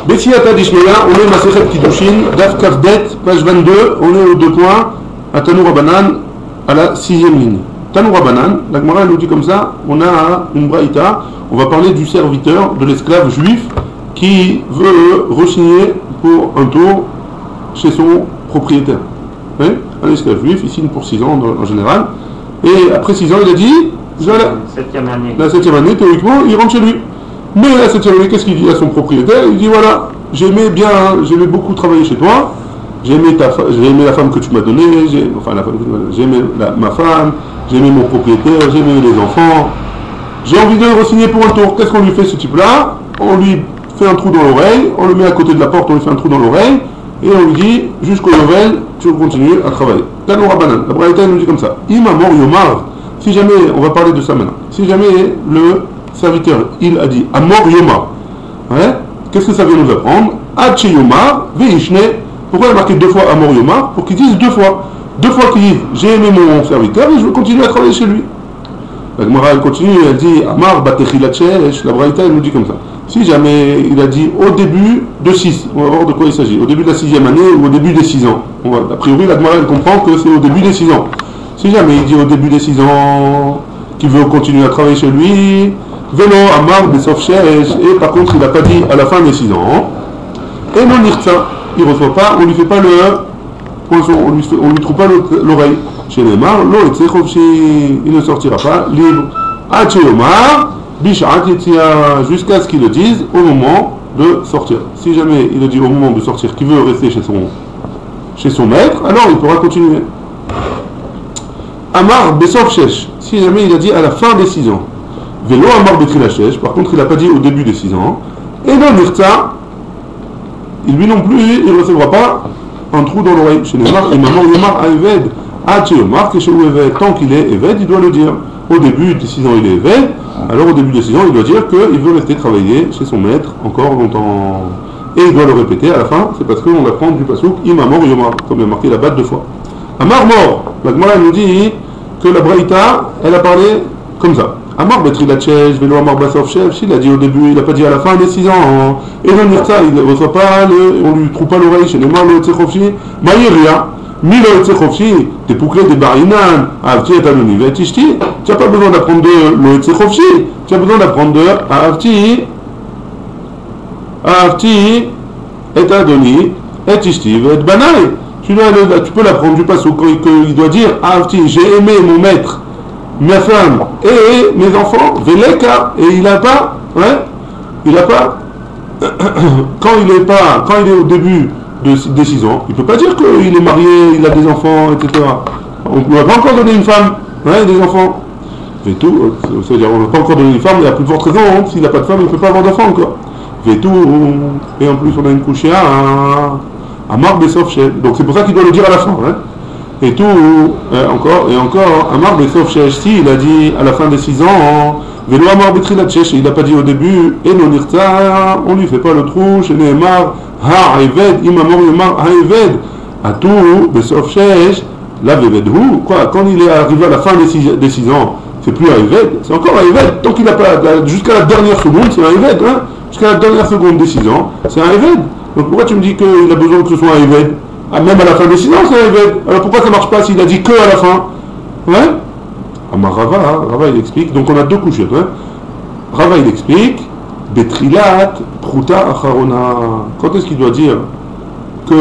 Bessiata Dishmeya, on est Masechet Kiddushin, Daf Kafdet, page 22, on est aux deux points, à Tanoura Banan, à la 6e ligne. Tanoura Banan, la Gemara nous dit comme ça, on a une braïta, on va parler du serviteur, de l'esclave juif, qui veut re-signer pour un tour chez son propriétaire. Oui, un esclave juif, il signe pour 6 ans en général, et après 6 ans, il a dit, la 7e année, théoriquement, il rentre chez lui. Mais la 7e année, qu'est-ce qu'il dit à son propriétaire? Il dit voilà, j'aimais beaucoup travailler chez toi, j'ai aimé la femme que tu m'as donnée, j'ai aimé ma femme, j'ai aimé mon propriétaire, j'ai aimé les enfants, j'ai envie de le re-signer pour un tour. Qu'est-ce qu'on lui fait ce type-là? On lui fait un trou dans l'oreille, on le met à côté de la porte, on lui fait un trou dans l'oreille, et on lui dit jusqu'au Novel, tu continues à travailler. Tanoura Banan, la Braïta nous dit comme ça. Imamor Yomar, si jamais, on va parler de ça maintenant, si jamais le serviteur, il a dit Amor Yomar, ouais, qu'est-ce que ça vient nous apprendre? Hache Yomar, Veishne. Pourquoi il a marqué 2 fois Amor Yomar? Pour qu'il dise 2 fois. 2 fois qu'il dise j'ai aimé mon serviteur et je veux continuer à travailler chez lui. La Gemara elle continue, elle dit Amar Batechilat Shesh, la Braïta elle nous dit comme ça. Si jamais il a dit au début de 6, on va voir de quoi il s'agit, au début de la 6e année ou au début des 6 ans. A priori la Gemara elle comprend que c'est au début des 6 ans. Si jamais il dit au début des 6 ans qu'il veut continuer à travailler chez lui, Vélo Amar Besof Shesh, et par contre il n'a pas dit à la fin des 6 ans, et non Nirtza, il ne reçoit pas, on ne lui fait pas le poinçon, on lui trouve pas l'oreille. Chez les Mar, l'eau il ne sortira pas libre. Hache Omar, Bishat Yetzia, jusqu'à ce qu'il le dise au moment de sortir. Si jamais il le dit au moment de sortir qu'il veut rester chez son maître, alors il pourra continuer. Amar Besof Shesh, si jamais il a dit à la fin des 6 ans. Vélo Amar Betrila Shesh, par contre il n'a pas dit au début des 6 ans. Et non Nirtza, lui non plus, il ne recevra pas un trou dans l'oreille. Chez les Mar, et maman Yomar Ayved. Tant qu'il est Eved, il doit le dire. Au début des 6 ans, il est Eved. Alors au début des 6 ans, il doit dire qu'il veut rester travailler chez son maître encore longtemps. Et il doit le répéter à la fin, c'est parce qu'on apprend du pasouk Imamor Yomar, comme il a marqué là-bas 2 fois. Amar mort, la Gemara nous dit que la Braïta, elle a parlé comme ça. Amar Betrilat Shesh, Vélo Amar Basof Shesh, il a dit au début, il n'a pas dit à la fin des 6 ans. Et non, dire ça, il ne reçoit pas, on lui trouve pas l'oreille chez les Mar, le Tsekhofshi, Maïria. Milo Etzechofshi, t'es pouclé des barinan, Avti et Anoni, Vetishti, tu n'as pas besoin d'apprendre de l'Etzechofshi, tu as besoin d'apprendre de Avti et Adoni, et Tishti, et Banai. Tu peux l'apprendre du pasouk qu'il doit dire Avti, j'ai aimé mon maître, ma femme et mes enfants, Veleka, et il n'a pas, quand il est au début des 6 ans, il ne peut pas dire qu'il est marié, il a des enfants, etc. On ne va pas encore donner une femme, des enfants. Et tout, c'est-à-dire on ne va pas encore donner une femme, il y a plus forte raison, s'il n'a pas de femme, il ne peut pas avoir d'enfant encore. Et tout, et en plus on a une couchée à Mar Besof Shesh. Donc c'est pour ça qu'il doit le dire à la fin. Et tout, encore, Amar Besof Shesh, si il a dit à la fin des 6 ans, Vélo Amar Betrilat Shesh, il n'a pas dit au début, et non Nirtza, on ne lui fait pas le trou, chez Nehemar, Ha-Ayved, Imamor Yomar, Ha-Ayved, à tout, Besof Shesh, la Vevedhu, quoi, quand il est arrivé à la fin des 6 ans, c'est plus Ayved, c'est encore Ayved, tant qu'il n'a pas, jusqu'à la dernière seconde, c'est Ayved, jusqu'à la dernière seconde des 6 ans, c'est Ayved. Donc pourquoi tu me dis qu'il a besoin que ce soit Ayved? Même à la fin des 6 ans, c'est Ayved. Alors pourquoi ça ne marche pas s'il a dit que à la fin? Rava il explique, donc on a 2 couchettes. Rava il explique, Betrilat, Pruta Acharona. Quand est-ce qu'il doit dire qu'il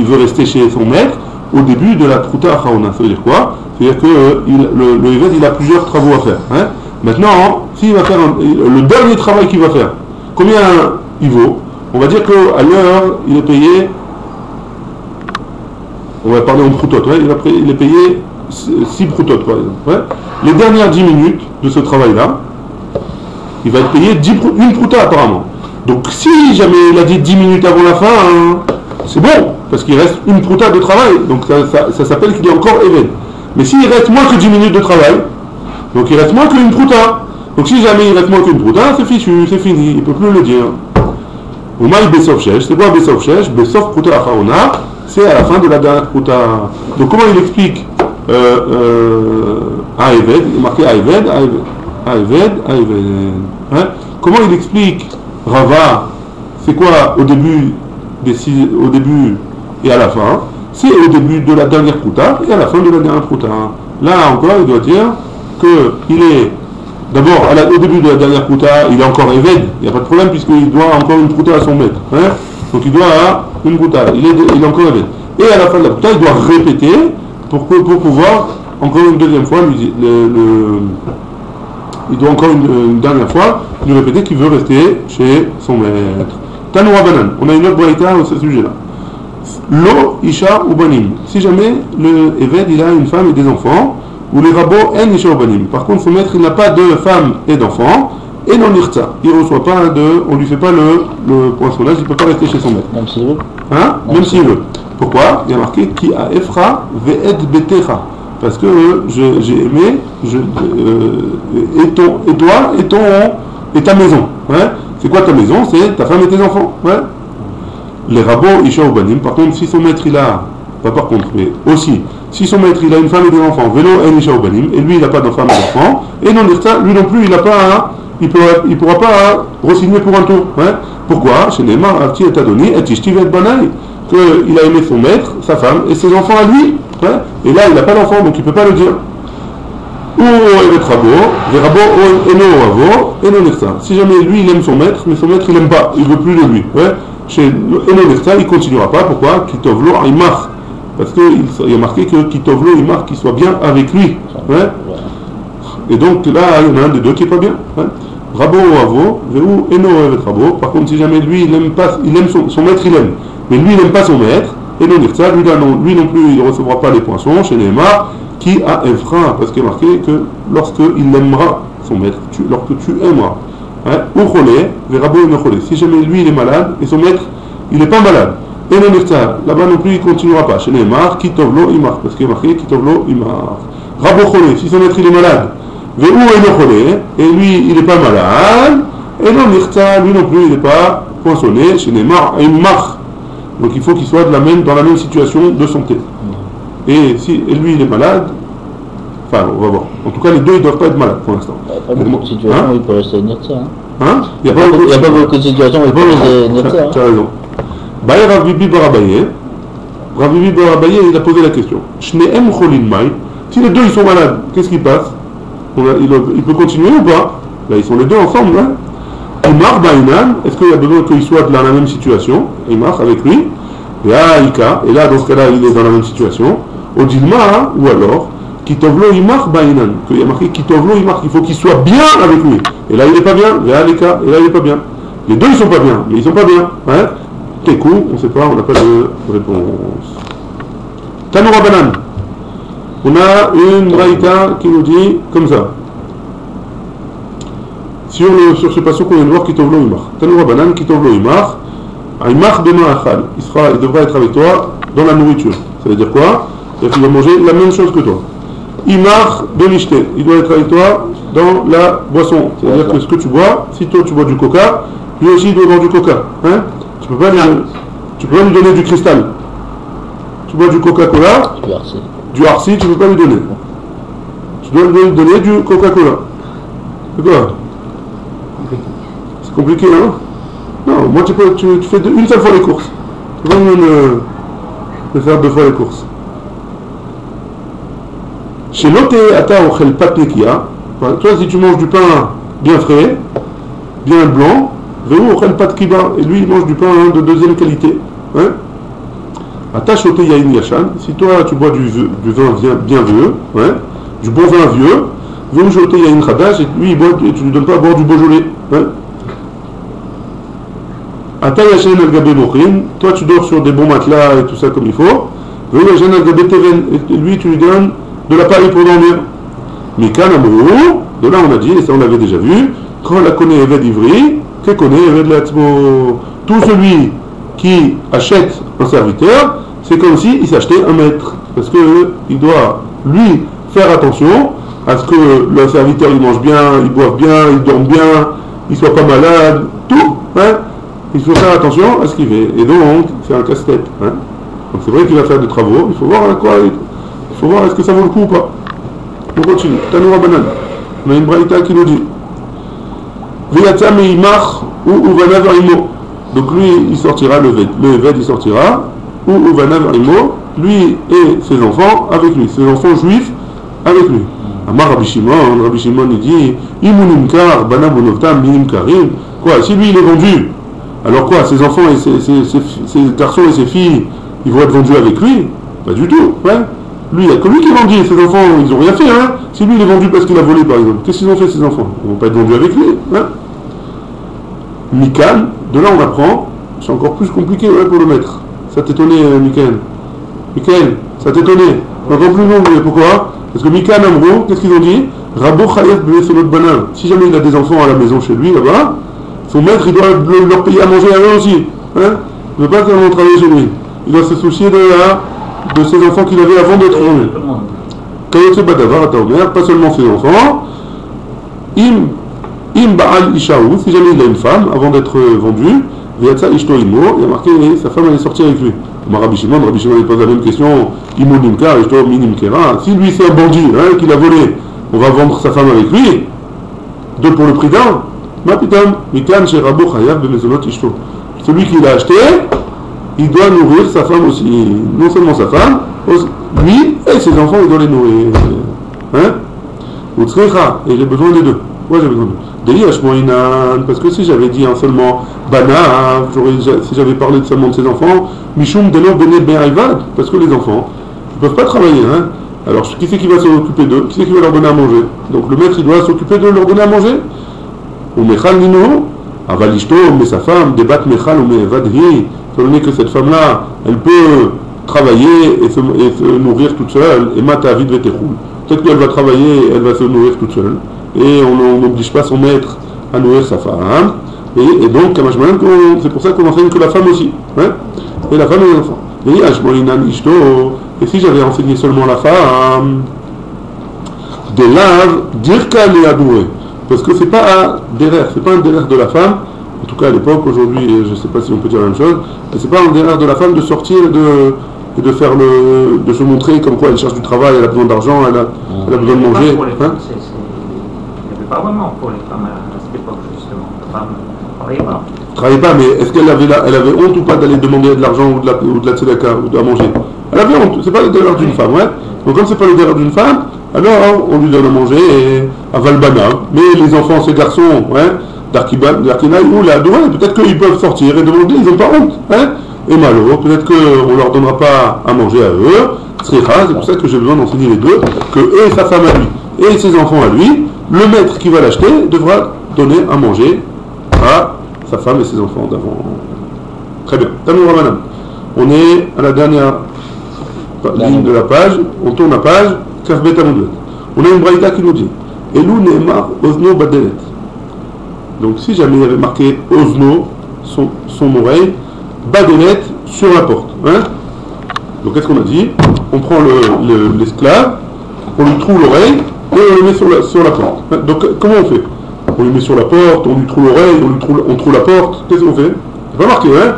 veut rester chez son maître? Au début de la Pruta Acharona. Ça veut dire quoi? C'est-à-dire que le Eved il a plusieurs travaux à faire. Maintenant, s'il va faire le dernier travail qu'il va faire, combien il vaut? On va dire qu'à l'heure, il est payé. On va parler en proutot, il est payé 6 proutot par exemple. Les dernières 10 minutes de ce travail-là, il va être payé une prouta apparemment. Donc si jamais il a dit 10 minutes avant la fin, c'est bon, parce qu'il reste une prouta de travail, donc ça s'appelle qu'il est encore Eved. Mais s'il reste moins que 10 minutes de travail, donc il reste moins qu'une prouta. Donc si jamais il reste moins qu'une prouta, c'est fichu, c'est fini, il ne peut plus le dire. Ou mal Besof Shesh, c'est quoi Besof Shesh? Besof Prouta Acharona, c'est à la fin de la dernière prouta. Donc comment il explique Ayved, il est marqué Ayved, Eved, à Eved. Hein? Comment il explique Rava? C'est quoi au début, au début et à la fin? C'est au début de la dernière prouta et à la fin de la dernière prouta. Là encore, il doit dire qu'il est d'abord au début de la dernière prouta, il est encore Eved, il n'y a pas de problème puisqu'il doit encore une prouta à son maître. Hein? Donc il doit une prouta, il est encore Eved. Et à la fin de la prouta, il doit répéter pour pouvoir encore une deuxième fois il doit encore une dernière fois lui répéter qu'il veut rester chez son maître. Tanu Rabbanan, on a une autre braïta à ce sujet-là. Lo, Isha ou Banim. Si jamais le Eved il a une femme et des enfants, ou les rabbos en Isha ou Banim. Par contre, son maître il n'a pas de femme et d'enfants, et non l'irtza. Il ne reçoit pas on lui fait pas le poinçonnage, il ne peut pas rester chez son maître. Même s'il veut. Hein? Même s'il veut. Pourquoi? Il y a marqué Ki a Efra ve'ed betecha. Parce que j'ai aimé, et ta maison. Ouais? C'est quoi ta maison? C'est ta femme et tes enfants. Ouais? Les rabbos, Isha ou Banim, par contre, si son maître il a, pas par contre, mais aussi, si son maître il a une femme et des enfants, vélo en Isha ou Banim, et lui il n'a pas de femme et d'enfants, et non lui non plus il n'a pas il pourra pas re-signer pour un tour. Ouais? Pourquoi? Chez Neymar, Arti et Adoni, et Tishti et Banaï, qu'il a aimé son maître, sa femme et ses enfants à lui. Ouais? Et là il n'a pas d'enfant, donc il ne peut pas le dire. Ou evet rabo, les rabbos eno avo, et non nirta. Si jamais lui il aime son maître, mais son maître il n'aime pas, il ne veut plus de lui. Ouais? Chez eno nirta, il ne continuera pas. Pourquoi? Kitovlo imar. Parce qu'il y a marqué que Kitovlo imar, qu'il soit bien avec lui. Ouais? Et donc là, il y en a un des deux qui n'est pas bien. Ouais? Rabo ou avo, ou eno evet rabo. Par contre, si jamais lui il aime pas, il aime son maître, il aime. Mais lui il n'aime pas son maître, et non nirta, lui non plus il ne recevra pas les poinçons chez Neymar. Qui a Evra, parce qu'il est marqué que lorsqu'il aimera son maître, lorsque tu aimeras. Ou cholé, verabo et cholé. Si jamais lui il est malade et son maître il n'est pas malade, et non nirta, là-bas non plus il ne continuera pas. Chez Neymar, kitovlo imar, parce qu'il est marqué kitovlo imar. Rabo cholé, si son maître il est malade, ve ou et cholé, et lui il n'est pas malade, et non nirta, lui non plus il n'est pas poinçonné. Chez Neymar, imar. Donc il faut qu'il soit dans la même situation de santé. Et si lui il est malade, enfin on va voir. En tout cas les deux ils ne doivent pas être malades pour l'instant. Il n'y a pas beaucoup de situations où il peut rester Nirtza. Hein? Il n'y a pas beaucoup de situations où il peut rester Nirtza. Tu as raison. Baye Rav Bibi Barabaye, Rav Bibi Barabaye il a posé la question. Shneem cholin mai. Si les deux ils sont malades, qu'est-ce qui passe? Il peut continuer ou pas? Là ils sont les deux ensemble. Hein? Imar Bainan, est-ce qu'il y a besoin qu'il soit dans la même situation? Imar avec lui. Et là dans ce cas-là il est dans la même situation. Odilma, ou alors, Kitovlo Imar Bainan, qu'il y a marqué Kitovlo Imar, qu'il faut qu'il soit bien avec lui. Et là il n'est pas bien, et là il n'est pas bien. Les deux ils sont pas bien, mais ils sont pas bien. Hein? Tekou, on ne sait pas, on n'a pas de réponse. Tanu Rabbanan, on a une braïta qui nous dit comme ça. Sur ce passage qu'on vient de voir, Kitovlo Imar. Tanu Rabbanan, Kitovlo Imar, Imar Bema Achal, il devra être avec toi dans la nourriture. Ça veut dire quoi? C'est-à-dire qu'il va manger la même chose que toi. Imar de Mishte, il doit être avec toi dans la boisson. C'est-à-dire que ce que tu bois, si toi tu bois du coca, lui aussi il doit boire du coca. Hein? Tu peux pas lui donner du cristal. Tu bois du Coca-Cola, du Arsi, tu ne peux pas lui donner. Tu dois lui donner du Coca-Cola. C'est quoi? C'est compliqué, hein? Non, moi tu fais une seule fois les courses. Tu peux pas me faire deux fois les courses. Chez l'autre, ochel pat nekia. Toi, si tu manges du pain bien frais, bien blanc, veu ochel pat kiba, et lui il mange du pain de deuxième qualité. Hein? Attache au yain yachan. Si toi tu bois du vin bien vieux, hein? Du bon vin vieux, veu shote yain khadash, et lui il boit, et tu lui donnes pas à boire du Beaujolais. Hein? Ata yachan al gabé mochin. Toi tu dors sur des bons matelas et tout ça comme il faut. Veu yachan al gabé teven, et lui tu lui donnes de la paille pour dormir. Mikan amrou, de là on a dit, et ça on l'avait déjà vu, quand la connaît Eved Ivri, que connaît Eved Latzmo. Tout celui qui achète un serviteur, c'est comme s'il s'achetait un maître. Parce qu'il doit, lui, faire attention à ce que le serviteur il mange bien, il boive bien, il dorme bien, il soit pas malade, tout. Hein? Il faut faire attention à ce qu'il fait. Et donc, c'est un casse-tête. Hein? Donc c'est vrai qu'il va faire des travaux, il faut voir à quoi. Il faut voir est-ce que ça vaut le coup ou pas. On continue. Tanu Rabbanan. On a une braïta qui nous dit Veyatsa meimach ou uvanav imo. Donc lui, il sortira, le Eved, il sortira, ou uvanav imo, lui et ses enfants avec lui, ses enfants juifs avec lui. Amar Rabbi Shimon il dit Imunimkar, banabunovtam, minimkarim. Quoi, si lui il est vendu, alors quoi, ses enfants et ses garçons et ses filles, ils vont être vendus avec lui? Pas du tout, ouais. Lui, il n'y a que lui qui est vendu, ses enfants, ils n'ont rien fait, hein. Si lui il est vendu parce qu'il a volé par exemple, qu'est-ce qu'ils ont fait ses enfants? Ils ne vont pas être vendus avec lui, hein. Mikan, de là on apprend, c'est encore plus compliqué ouais, pour le maître. Ça t'étonnait, Michael, ça t'étonnait. Encore plus long, pourquoi? Parce que Mikan, Amro, qu'est-ce qu'ils ont dit? Rabo Chayef Bevesolot Banan. Si jamais il a des enfants à la maison chez lui, là-bas, son maître, il doit leur payer à manger à eux aussi. Hein? Il ne veut pas qu'ils vont travailler chez lui. Il doit se soucier de ses enfants qu'il avait avant d'être vendu. Kayotse Badavar, Ataomer, pas seulement ses enfants. Im Baal Ishaou, si jamais il a une femme, avant d'être vendu, Veyatsa Ishto Imo, il a marqué sa femme allait sortir avec lui. Rabbi Shimon il pose la même question, Imo Nimkar, Ishto Minimkera. Si lui c'est un bandit, hein, qu'il a volé, on va vendre sa femme avec lui, deux pour le prix d'un. Ma putain, Mikan chez Rabo Chayav Bemezonot Ishto. Celui qui l'a acheté, il doit nourrir sa femme aussi. Non seulement sa femme, lui et ses enfants, il doit les nourrir. Hein? Et j'ai besoin des deux. Ouais, j'ai besoin de parce que si j'avais dit seulement Bana, si j'avais parlé seulement de ses enfants, Mishum Delo Bene Be'ayvad, parce que les enfants, ils ne peuvent pas travailler. Hein? Alors, qui c'est qui va s'occuper d'eux? Qui c'est qui va leur donner à manger? Donc, le maître, il doit s'occuper de leur donner à manger. Ou Mechal Nino, Avalishto, mais sa femme, débat Mechal ou Mevadhi, étant donné que cette femme-là, elle peut travailler et se nourrir toute seule, et Mata Avid Vetechul. Peut-être qu'elle va travailler, elle va se nourrir toute seule. Et on n'oblige pas son maître à nourrir sa femme. Et donc, c'est pour ça qu'on enseigne que la femme aussi. Hein? Et la femme et les enfants. Et si j'avais enseigné seulement la femme, des laves, dire qu'elle est adouée. Parce que c'est pas un derrière de la femme. En tout cas à l'époque, aujourd'hui, je ne sais pas si on peut dire la même chose, mais c'est pas un derrière de la femme de sortir et de faire de se montrer comme quoi elle cherche du travail, elle a besoin d'argent, elle a besoin de manger. Pas vraiment pour les femmes à cette époque, justement. La femme ne travaillait pas. Travaillait pas, mais est-ce qu'elle avait honte ou pas d'aller demander de l'argent ou de la tzedaka ou à manger? Elle avait honte, c'est pas le devoir d'une femme, ouais. Donc comme c'est pas le devoir d'une femme, alors on lui donne à manger et à Valbana. Mais les enfants, ces garçons, ouais, d'Arkinaï ou là, peut-être qu'ils peuvent sortir et demander, ils n'ont pas honte, hein. Et malo, peut-être qu'on ne leur donnera pas à manger à eux. C'est pour ça que j'ai besoin d'enseigner les deux, que eux et sa femme à lui et ses enfants à lui, le maître qui va l'acheter devra donner à manger à sa femme et ses enfants d'avant. Très bien. Tanour Rabanan. On est à la dernière ligne de la page. On tourne la page. Kafbet Amudlet. On a une braïta qui nous dit Elou Neemar Ozno Badelet. Donc si jamais il y avait marqué Ozno, son oreille, Badelet sur la porte. Hein? Donc qu'est-ce qu'on a dit? On prend l'esclave, on lui trouve l'oreille, et on le met sur la porte. Donc comment on fait? On le met sur la porte, on lui trouve l'oreille, on trouve la porte. Qu'est-ce qu'on fait? Il n'y a pas marqué, hein?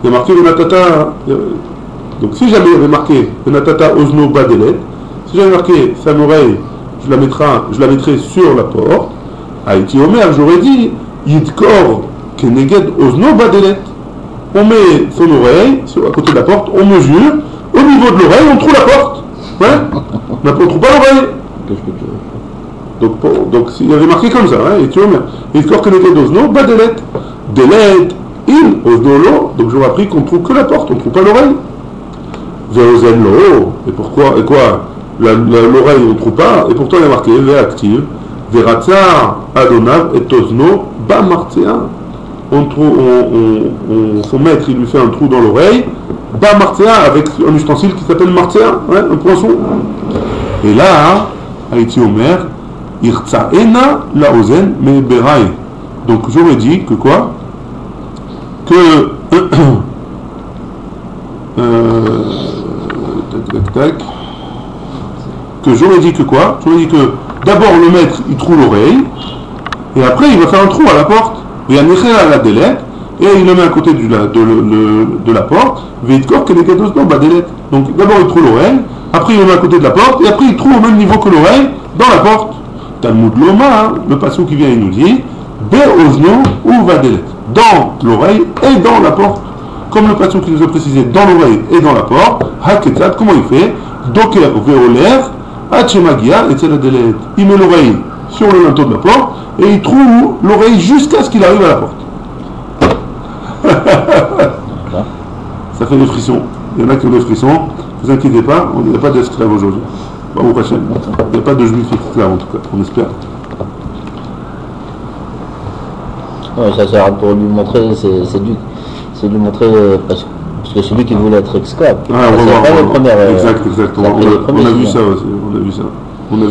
Il y a marqué Venatata. Donc si jamais il y avait marqué Venatata Ozno Badelet, si j'avais marqué sa oreille, je la mettrais sur la porte. Haïti Omer, j'aurais dit Yidkor Keneged Ozno Badelet. On met son oreille à côté de la porte, on mesure, au niveau de l'oreille, on trouve la porte. Ouais? On ne trouve pas l'oreille. Donc il y avait marqué comme ça, hein, et tu vois, il corps que les d'Ozno, Badelet, Delet, In, Oznolo, donc j'aurais appris qu'on ne trouve que la porte, on ne trouve pas l'oreille. Veozen lo, et pourquoi, et quoi, l'oreille on ne trouve pas, et pourtant il y a marqué Veactive, Veratza, Adonav, et Ozno, Bamartia. Son maître il lui fait un trou dans l'oreille, Bamartia, avec un ustensile qui s'appelle Martia, hein, un poinçon. Et là, Haïti Omer, Irtsaena laozen me berai. Donc j'aurais dit que quoi? Que que j'aurais dit que quoi? J'aurais dit que d'abord le maître il trouve l'oreille et après il va faire un trou à la porte. Il y a à la délette et il le met à côté de la porte. Donc d'abord il trouve l'oreille, après il le met à côté de la porte et après il trouve au même niveau que l'oreille dans la porte. Talmud Loma, le passage qui vient, il nous dit Be'ozno ou Vadelet, dans l'oreille et dans la porte. Comme le passage qui nous a précisé, dans l'oreille et dans la porte, Haketzat, comment il fait Doker Veoler, Hachemagia, et Tzeladelet. Il met l'oreille sur le linteau de la porte et il trouve l'oreille jusqu'à ce qu'il arrive à la porte. Ça fait des frissons. Il y en a qui ont des frissons. Ne vous inquiétez pas, il n'y a pas d'esclaves aujourd'hui. Pas au prochain. Il n'y a pas de juifs esclaves en tout cas, on espère. Ouais, ça sert pour lui montrer, c'est lui montrer, parce que c'est lui qui voulait être esclave. Ah, on va voir. Pas les premières, exact. On a vu ça aussi. On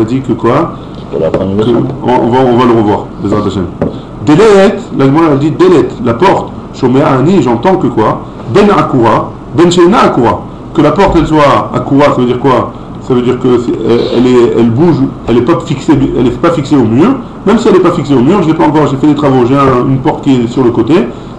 a dit que quoi on va le revoir. Délet, la Gemara dit Délet, la porte. Shomea Ani, j'entends que quoi Ben Akura, Ben Sheina Akura. Que la porte elle soit Akura, ça veut dire quoi? Ça veut dire que elle bouge, elle n'est pas fixée au mur. Même si elle n'est pas fixée au mur, je l'ai pas encore, j'ai fait des travaux, j'ai une porte qui est sur le côté.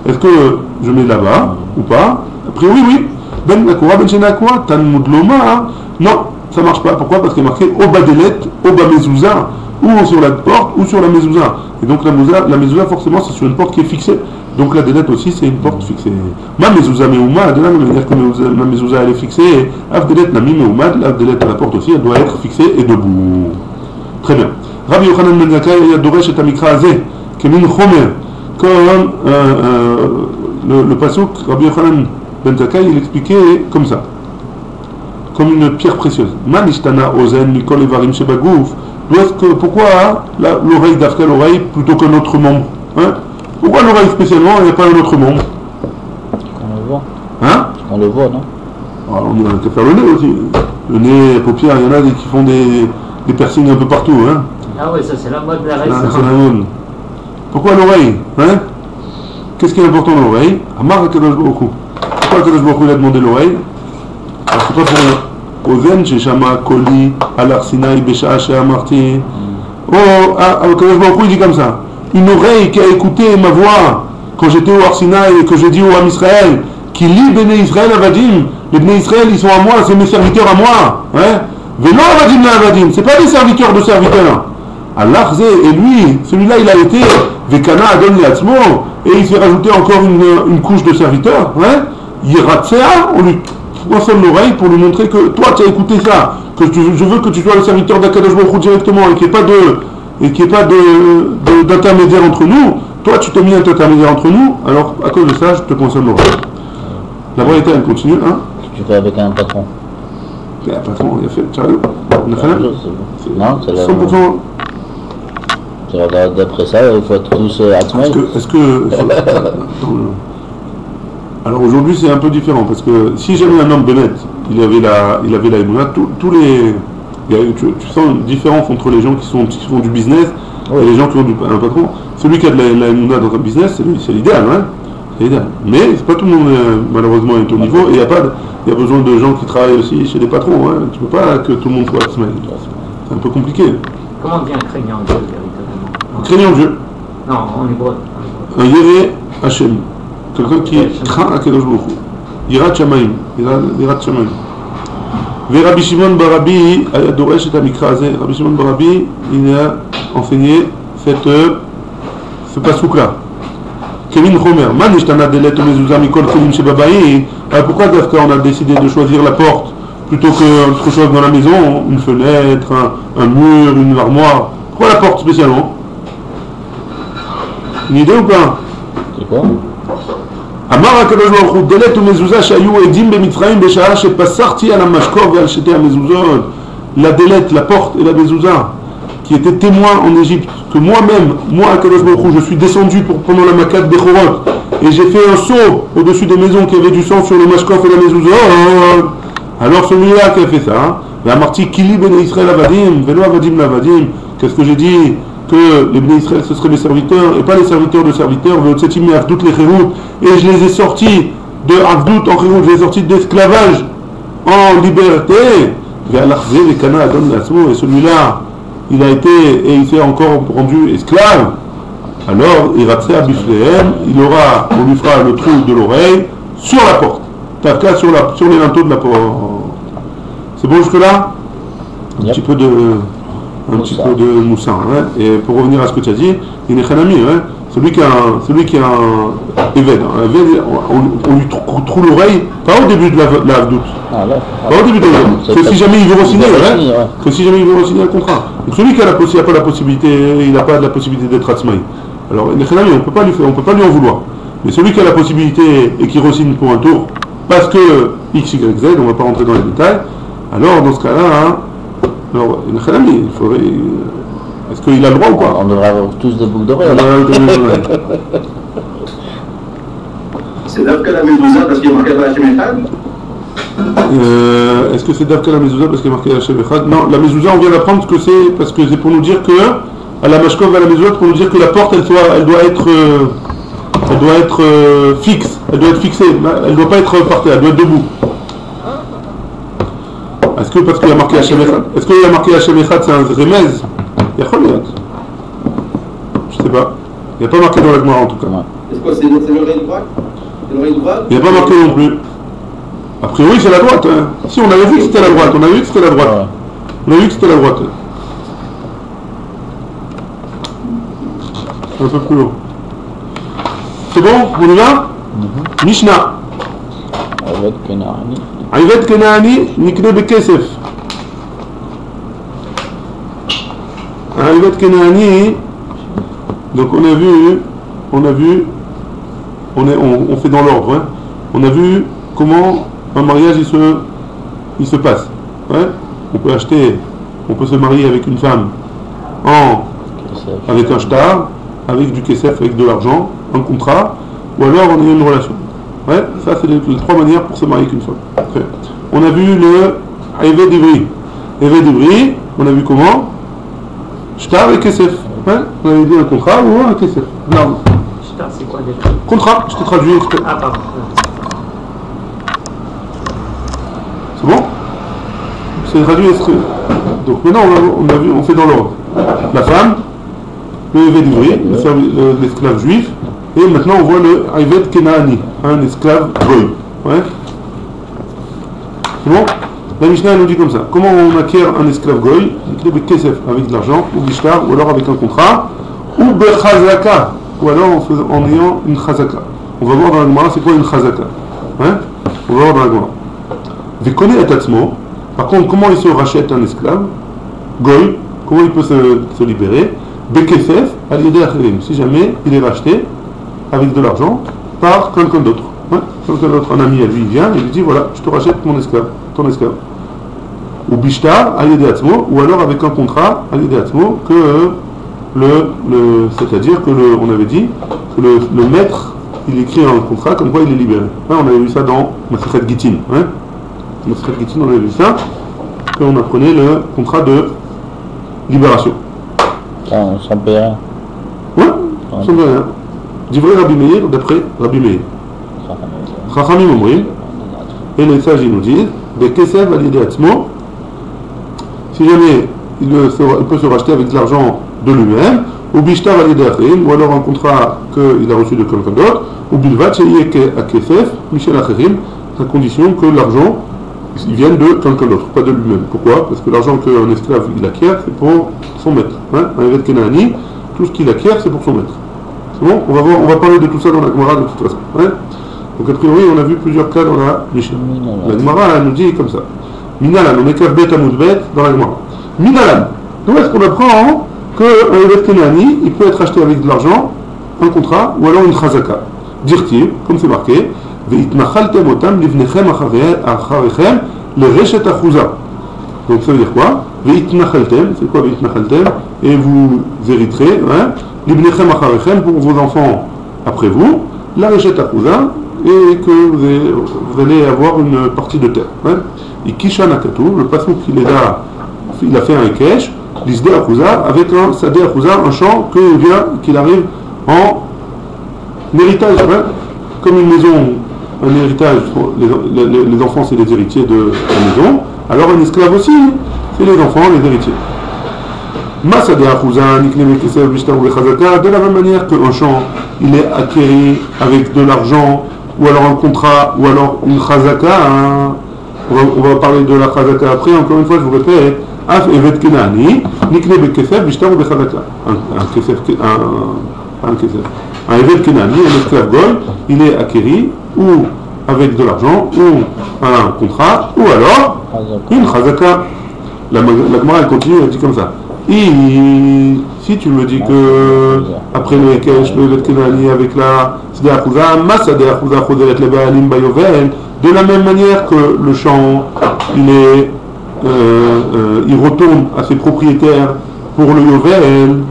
Est-ce que je mets là-bas ou pas? A priori oui. Ben Akura, Ben Sheina Akura, Talmud Loma. Non, ça marche pas. Pourquoi? Parce qu'il est marqué Oba Delet, Oba Mezouza, ou sur la porte ou sur la Mezouza. Et donc la Mezouza forcément c'est sur une porte qui est fixée. Donc la Delet aussi c'est une porte fixée. Ma Mezouza Meouma, de là on veut dire que ma Mezouza elle est fixée. Av Delet Nami Meouma, la Delet à la porte aussi elle doit être fixée et debout. Très bien. Rabbi Yochanan ben Zakkai il y a Doresh et Amikra Azeh, Kemin Chomer. Comme le pasuk, Rabbi Yochanan ben Zakkai il expliquait comme ça. Comme une pierre précieuse. Manishtana Ozen Mikol Evarim Shebagouf. Pourquoi l'oreille d'Afka l'oreille plutôt qu'un autre membre hein? Pourquoi l'oreille spécialement il n'y a pas un autre membre? On le voit. Hein? On le voit, non? Alors, on a qu'à faire le nez aussi. Le nez, les paupières, il y en a qui font des piercings un peu partout. Hein? Ah oui, ça c'est la mode de la race. C'est la mode. Pourquoi l'oreille hein? Qu'est-ce qui est important dans l'oreille? Amar Akadosh Baruch Hu. Pourquoi Akadosh Baruch Hu a demandé l'oreille? Alors c'est pas pour rien. Ozen Sheshama Koli Alar Sinai Besha Sheamarti. Oh, Akadosh Baruch Hu il dit comme ça. Une oreille qui a écouté ma voix quand j'étais au Arsinaï et que j'ai dit au Ham Israël qui lit Béné Israël Avadim. Les Béné Israël ils sont à moi, c'est mes serviteurs à moi. Hein? Vélo Avadim la Avadim, c'est pas des serviteurs de serviteurs. Allah et lui, celui-là il a été Vekana Adon Yatzmo et il s'est rajouté encore une couche de serviteurs. Hein? Yiratzea, on lui poinçonne l'oreille pour lui montrer que toi tu as écouté ça, que je veux que tu sois le serviteur d'Akadosh Baruch Hu directement et qu'il n'y ait pas d'intermédiaire entre nous. Toi tu t'es mis un intermédiaire entre nous, alors à cause de ça je te poinçonne l'oreille. La vérité elle continue, hein? Tu fais avec un patron. Un patron, il a fait, sérieux? On a fait là? Non, c'est là. 100%. D'après ça, il faut être tous Atzmaï. Est-ce que alors aujourd'hui c'est un peu différent parce que si jamais un homme Bennett, il avait la Emouna, tous les tu sens une différence entre les gens qui font du business et les gens qui ont un patron. Celui qui a de la Emouna dans un business, c'est l'idéal, hein. C'est l'idéal. Mais c'est pas tout le monde malheureusement est au niveau et il y a besoin de gens qui travaillent aussi chez des patrons, hein. Tu peux pas que tout le monde soit Atzmaï. C'est un peu compliqué. Comment on dit un craignant Dieu véritablement? Craignant Dieu. Non, en hébreu. Un Yéré Hachem. Quelqu'un qui craint Akadosh Baruch Hu. Yirat Shamayim. Yirat Shamayim. Rabbi Shimon Barabi a Doresh et Amikra Azeh. Rabbi Shimon Barabi, il a enseigné ce passouk-là. Kevin Chomer. Man ishtana delet mezuzah mikol kelim shebabayi. Pourquoi on a décidé de choisir la porte plutôt qu'autre chose dans la maison? Une fenêtre, un mur, une armoire. Pourquoi la porte spécialement? Une idée ou pas? C'est quoi? אמר הקדוש ברוך הוא דלת ומזוזה שהיו עדים במצרים בשעה שפסחתי על המשקור ועל שתי המזוזות. La délette, la porte et la mezouza qui étaient témoins en Égypte que moi-même, moi Akadosh Baruch Hu, je suis descendu pendant la Makat Bechorot et j'ai fait un saut au-dessus des maisons qui avaient du sang sur le mashkof et la mezouza. Alors celui-là qui a fait ça, la marti Kili ben Israël Avadim, Velo Avadim Lavadim, qu'est-ce que j'ai dit? Que les Bnei Israël ce seraient les serviteurs et pas les serviteurs de serviteurs, et je les ai sortis de Avdout en Khérout, je les ai sortis d'esclavage en liberté. Et celui-là, il a été et il s'est encore rendu esclave. Alors, on lui fera le trou de l'oreille sur la porte, Tafka sur les linteaux de la porte. C'est bon jusque-là? Un petit peu de un petit peu de moussin. Hein. Et pour revenir à ce que tu as dit, il est Khanami, hein. Celui qui a un Eved, on lui trouve l'oreille, pas au début de la doute. Pas au début de la doute. Que si jamais il veut re-signer, hein, que si jamais il veut re-signer un contrat. Donc celui qui n'a pas la possibilité, il n'a pas la possibilité d'être Atzmaï. Alors il est Khanami, on ne peut pas lui en vouloir. Mais celui qui a la possibilité et qui re-signe pour un tour, parce que X, Y, Z, on ne va pas rentrer dans les détails, alors dans ce cas-là, hein, alors il est Khanami, il faudrait. Est-ce qu'il a le droit ou pas? On devrait avoir tous des boucles d'oreilles. C'est Davka la Mezouza parce qu'il est marqué à la Hachem Echad? Est-ce que c'est Davka la Mezouza parce qu'il est marqué à la Hachem Echad? Non, la Mezouza, on vient d'apprendre que c'est parce que c'est pour nous dire que, à la Mashkov, à la Mezouza, pour nous dire que la porte, elle doit être fixe, elle doit être fixée, elle ne doit pas être par terre, elle doit être debout. Est-ce que parce qu'il y a marqué Hachem Echad? Est-ce qu'il y a marqué Hachem Echad, c'est un remez? Il y a Kholiat. Je sais pas. Il n'y a pas marqué dans la Gemara en tout cas. Est-ce que c'est l'oreille droite? C'est l'oreille droite? Il n'y a pas marqué non plus. A priori c'est la droite. Hein. Si on avait vu que c'était la droite, on a vu que c'était la droite. On a vu que c'était la droite. Un peu plus haut. C'est bon? On y va? Mishnah. Ayvet Kenaani Nikne Bekesef. Ayvet Kenaani. Donc on fait dans l'ordre. Hein. On a vu comment un mariage il se passe. Ouais. On peut se marier avec une femme avec un shtar, avec du kesef, avec de l'argent, un contrat, ou alors on a une relation. Ouais. Ça c'est les trois manières pour se marier avec une femme. Okay. On a vu le Ayvet d'Ivri. Ayvet d'Ivri, on a vu comment? Shtar et kesef. Ouais, on avait dit un contrat ou un kesef. Non. C'est quoi déjà? Contrat, je t'ai traduit. Ah, pardon. C'est bon? C'est traduit extrait. Donc maintenant on fait dans l'ordre. La femme, le Ayvet d'Ivri, l'esclave juif, et maintenant on voit le Ayvet Kenaani, un esclave goy. Ouais. C'est bon? La Mishnah nous dit comme ça. Comment on acquiert un esclave goy? Avec de l'argent, ou bishtar, ou alors avec un contrat, ou bechazaka, ou alors en ayant une chazaka. On va voir dans la Gemara c'est quoi une chazaka. Hein? On va voir dans la Gemara. Vekone et atzmo. Par contre, comment il se rachète un esclave goy? Comment il peut se libérer? Bekesef al-yedei acherim. Si jamais il est racheté avec de l'argent par quelqu'un d'autre. Ouais? Quelqu'un d'autre, un ami à lui, il vient et lui dit voilà, je te rachète mon esclave, ton esclave. Ou bishtar al-yedei atzmo, ou alors avec un contrat al-yedei atzmo que c'est-à-dire que on avait dit que le maître il écrit un contrat comme quoi il est libéré. Ouais, on avait vu ça dans Masechet Gittin. Hein? Masechet Gittin, on avait vu ça, qu'on apprenait le contrat de libération. Sans payer rien. Ouais, sans payer rien. Divrei Rabbi Meir, d'après Rabbi Meir. Chachamim Omrim, et les sages ils nous disent, Bekesef al-yedei atzmo, si jamais il peut se racheter avec de l'argent de lui-même, ou bishtar al-yedei acherim, ou alors un contrat qu'il a reçu de quelqu'un d'autre, ou bilvat sheyeh kesef michel acherim, à condition que l'argent il vienne de quelqu'un d'autre, pas de lui-même. Pourquoi? Parce que l'argent qu'un esclave il acquiert, c'est pour son maître. Hein? Un Ayvet Kenaani, tout ce qu'il acquiert, c'est pour son maître. C'est bon? On va parler de tout ça dans la Gemara de toute façon. Hein? Donc a priori, on a vu plusieurs cas dans la Mishnah. La Gemara, elle nous dit comme ça. Minalan, on écrit bet amud bet dans la Gemara. Minalan, d'où est-ce qu'on apprend qu'un Ayvet Kenaani, il peut être acheté avec de l'argent, un contrat, ou alors une chazaka? Dirti, comme c'est marqué, Ve'itnachaltem otam livnechem acharechem le reshet achouza. Donc ça veut dire quoi? Ve'itnachaltem, c'est quoi ve'itnachaltem? Et vous hériterez, hein, livnechem acharechem pour vos enfants après vous, la reshet achouza, et que vous allez avoir une partie de terre. Hein. Et Kishan Akatu, le passouk il a fait un Ekesh, l'Isde Achouza, avec un Sade Achouza, un champ qu'il arrive en héritage, hein. Comme une maison, un héritage, les enfants c'est les héritiers de la maison, alors un esclave aussi, c'est les enfants, les héritiers. Masade Achouza, Nikne Kesef, Bishtar ou Chazaka, de la même manière qu'un champ, il est acquéri avec de l'argent, ou alors un contrat, ou alors une chazaka. Hein. On va parler de la chazaka après. Encore une fois, je vous répète, Af Evet Kenani, Nikne Bekesef, Bishtar ou Bechazaka. Un Kesef, un Kesef. Un Evet Kenani, un esclave goy, il est acquéri ou avec de l'argent, ou un contrat, ou alors une Chazaka. La Gemara elle continue, elle dit comme ça. Et si tu me dis que après le Hekesh, le Evet Kenani avec la Sde Achouza, Massa de Achouza Choderet le Baalim Bayovel, de la même manière que le champ, il retourne à ses propriétaires pour le Yovel.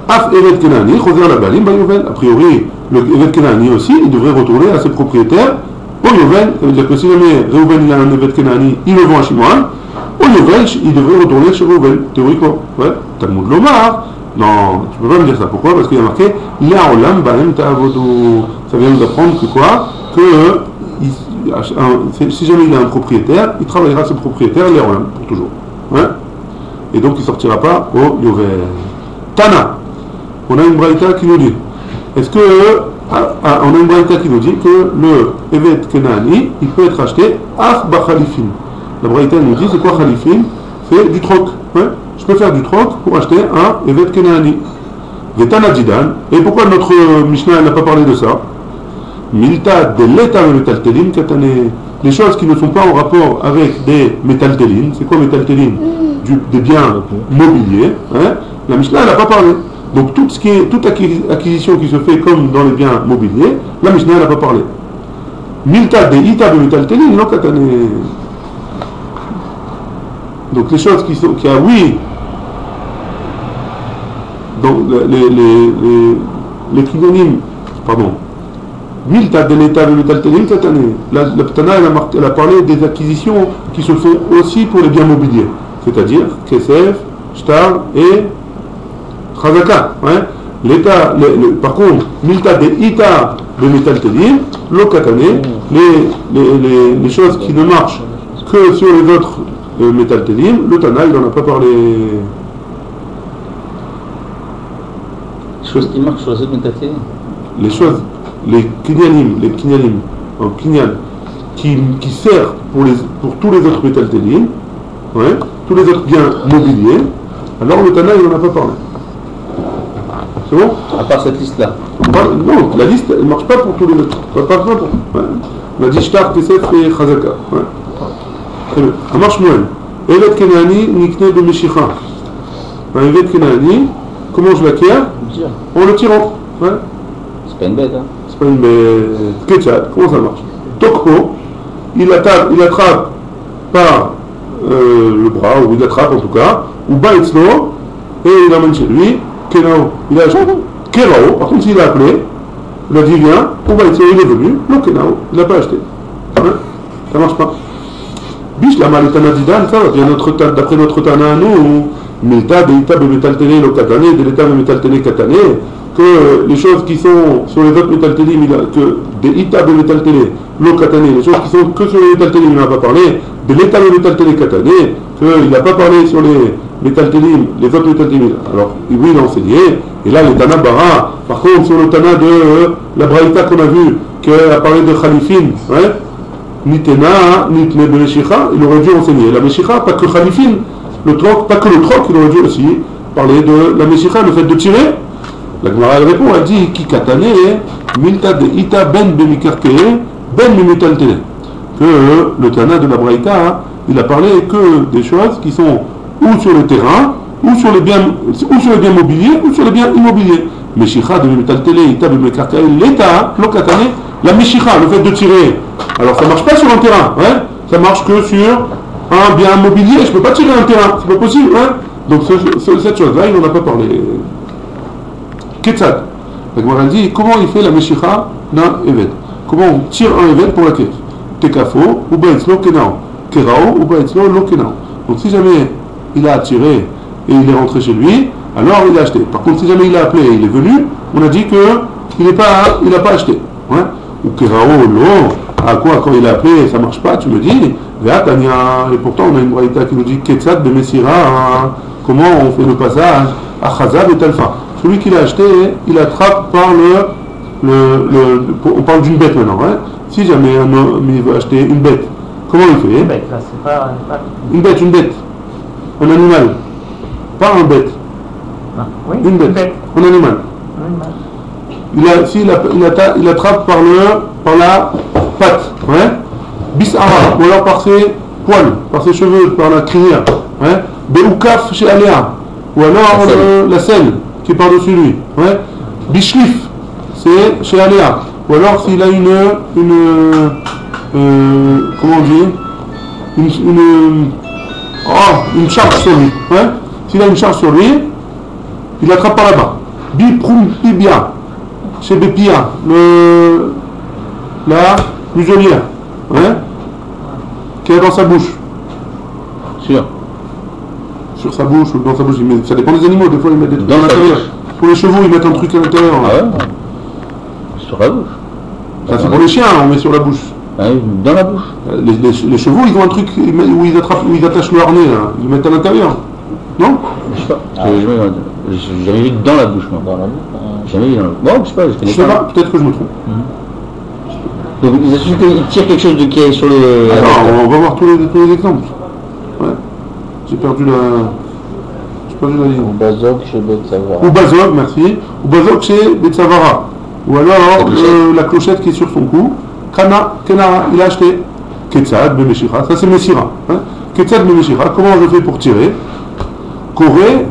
Af Evet Kenani, Choser la Baalim Bayovel. A priori, le Evet Kenani aussi, il devrait retourner à ses propriétaires au Yovel. Ça veut dire que si jamais Reuven il a un Evet Kenani, il le vend à Shimon. Au Yovel, il devrait retourner chez Reuven, théoriquement. Ouais, Talmud Lomar. Non, tu peux pas me dire ça. Pourquoi? Parce qu'il y a marqué La Olam Bahem Ta'avodu. Ça vient nous apprendre que quoi? Que si jamais il a un propriétaire, il travaillera ce propriétaire les Olam pour toujours. Ouais. Et donc il ne sortira pas au Yovel. Tana. On a une braïta qui nous dit. Est-ce que on a une braïta qui nous dit que le Evet Kenani, il peut être acheté Af Bachalifin. La braïta nous dit, c'est quoi Khalifin? C'est du troc. Ouais. Je peux faire du troc pour acheter un Evet Kenani. Vetana Jidan. Et pourquoi notre Mishnah n'a pas parlé de ça? Milta de l'état de métaltéline katane. Les choses qui ne sont pas en rapport avec des métaltélines. C'est quoi métaltéline? Des biens mobiliers. Hein? La Mishnah n'a pas parlé. Donc toute acquisition qui se fait comme dans les biens mobiliers, la Mishnah n'a pas parlé. Milta de ita de métaltéline, non katane. Donc les choses qui a oui, donc les kinyanim, pardon, Milta de l'état de métaltéline katane. La Ptana elle a parlé des acquisitions qui se font aussi pour les biens mobiliers, c'est-à-dire Kesef, Shtar et Chazaka. Ouais. L'état, par contre, Milta de ita de métaltéline, lo katane, les choses qui ne marchent que sur les autres métaltélim, le Tana il n'en a pas parlé. Les choses qui marchent sur les autres métaltélim. Les choses, les kinyanim, qui servent pour tous les autres métaltélim, ouais, tous les autres biens mobiliers, alors le Tana il n'en a pas parlé. C'est bon? À part cette liste-là. Non, la liste elle ne marche pas pour tous les autres. Pas pour. Ouais. On a dit Shtar, Kesef et Chazaka. Ouais. Très bien. Ça marche moins. Evet Kenani, Nikne de Meshicha. Un Evet Kenani, comment je l'acquiers? En le tirant. Ouais. C'est pas une bête, hein? C'est pas une bête. Ketchat, comment ça marche? Tokpo, il attrape par le bras, ou il attrape en tout cas, ou Baïtzlo, et il l'amène chez lui. Kenao, il a acheté. Kerao, par contre, s'il a appelé, il a dit viens, ou Baïtzlo, il est venu. Non, Kenao, il n'a pas acheté. Ouais. Ça marche pas. Biche la maletana didan, ça vient d'après notre Tana à nous, Milta de ita bemetaltene lo katane, de l'état bemetaltene katane, que les choses qui sont sur les autres métaltélim, que de ita bemetaltene lo katane, les choses qui sont que sur les métaltélim, il n'a pas parlé, de l'état bemetaltene katane, qu'il n'a pas parlé sur les métaltélim, les autres métaltélim. Alors, oui, il a enseigné, et là, les Tana bara, par contre, sur le Tana de la Braïta qu'on a vu, qui a parlé de Khalifin, ouais. Nitena, Nitne de Meshicha, il aurait dû enseigner la Meshicha, pas que Khalifin, le troc, pas que le troc, il aurait dû aussi parler de la Meshicha, le fait de tirer. La Gemara répond, elle dit Kikatane, Milta de Ita ben Bemikarke, ben Mimitaltene. Que le Tana de la Braïta, il a parlé que des choses qui sont ou sur le terrain, ou sur les biens mobiliers, ou sur les biens immobiliers. Meshicha de Mimitaltene, Ita Bemikarke, l'État, Lokatane, la Meshicha, le fait de tirer. Alors ça marche pas sur un terrain, hein? Ça marche que sur un bien mobilier. Je peux pas tirer un terrain, c'est pas possible, hein? Donc cette chose-là, il n'en a pas parlé. Ketzad. La Gemara dit comment il fait la Meshicha d'un Evet. Comment on tire un Evet pour la Kef? Tekafo ou Baïtzlo Kenao. Kerao ou Baïtzlo Lo Kenao. Donc si jamais il a tiré et il est rentré chez lui, alors il a acheté. Par contre, si jamais il a appelé et il est venu, on a dit qu'il n'a pas acheté. Ouais? Ou Kerao, Lo. À quoi quand il a appelé, ça marche pas, tu me dis, et pourtant on a une braïta qui nous dit Ketzad de Messira, comment on fait le passage à Chazab et Talfa. Celui qui l'a acheté, il attrape par on parle d'une bête maintenant, hein. Si jamais un homme il veut acheter une bête, Comment il fait? Bête, là, c'est pas... Une bête. Un animal. Pas un bête. Ah, oui, Une bête. Un animal. Il attrape par la patte, ouais. Bisara, ou alors par ses poils, par ses cheveux, par la crinière, ouais. Beoukaf chez Aléa, ou alors la selle qui est par-dessus lui, ouais. Bishlif, c'est chez Aléa, ou alors s'il a comment on dit, une charge sur lui, ouais. S'il a une charge sur lui, il l'attrape par là-bas. Biproum Bibia, chez Bepia, la muselière, hein, qui est dans sa bouche. Sur sa bouche ou dans sa bouche, ça dépend des animaux, des fois ils mettent des trucs à l'intérieur. Pour les chevaux, ils mettent un truc à l'intérieur. Ah ouais? Sur la bouche. Ça c'est pour les chiens, on met sur la bouche. Ah oui, dans la bouche. Les chevaux, ils ont un truc où ils attachent le harnais, là. Ils le mettent à l'intérieur. Non? Je sais pas. J'ai jamais vu dans la bouche, moi. Dans la bouche? Jamais vu dans la bouche. Bon, je sais pas, je connais pas. Je sais pas, peut-être que je me trompe. Donc, il suffit qu'il tire quelque chose qui est sur le... Alors, on va voir tous les exemples. Ouais. J'ai perdu la ligne. Ou Bazok chez Betsavara. Ou Bazok, merci. Ou Bazok chez Betsavara. Ou alors la clochette qui est sur son cou. Kana, il a acheté. Ketzad, Bemeshira. Ça c'est Messira. Hein? Ketzad, Bemeshira. Comment je fais pour tirer? Corée,